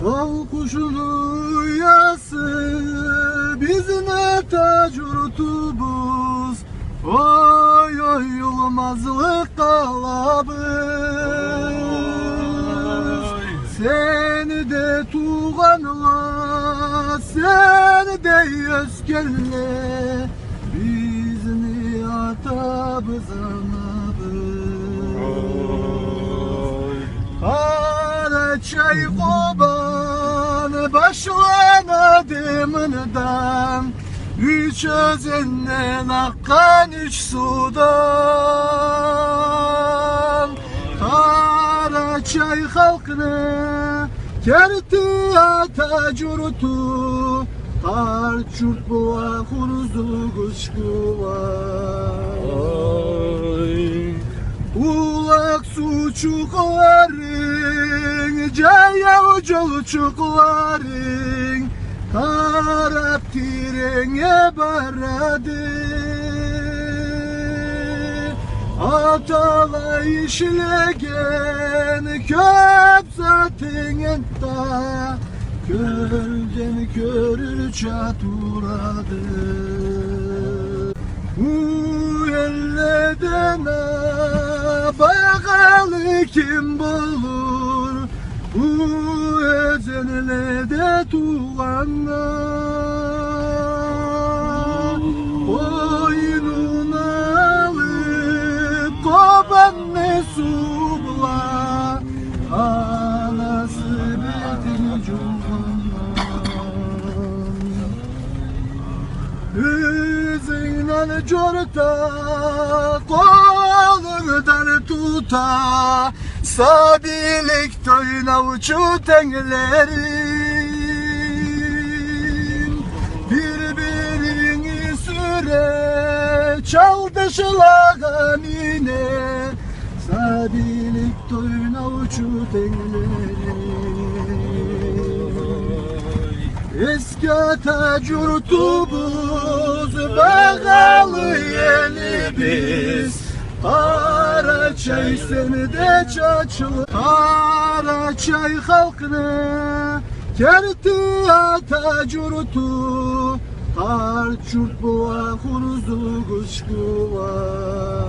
Al kuşunu yası bizim tac yurtumuz. Oy oy yılmazlık kalabız. Seni de tuğanla, seni de özgelle, bizni atabız anabız. Karaçay Koban başlanadım üç özenden akkan üç sudan. Karaçay halkını kerti ata curtu, kar çurt boğa kuruzu kuşku var. Ulak suçukların, cayav çolçukların, karap tirenge baradı. Atala işlegen köp zaten enta, gölgen körür çaturadı. Bu elleden bağalı kim bulur, bu özenle tuğanlar. Boynuna alıp koban mesubla, anası betin cumhanlar. Üzünden corta, kolundan tuta, sabilik toyna uçu tenlerin. Birbirini süre çaldışılan yine, sabilik toyna uçu tenlerin. Eski ata curtumuz bağalı yeni biz, Karaçay seni de çaçılı. Karaçay halkını kerti ata curtu, kar çurt boğa kuruzu kuşku var.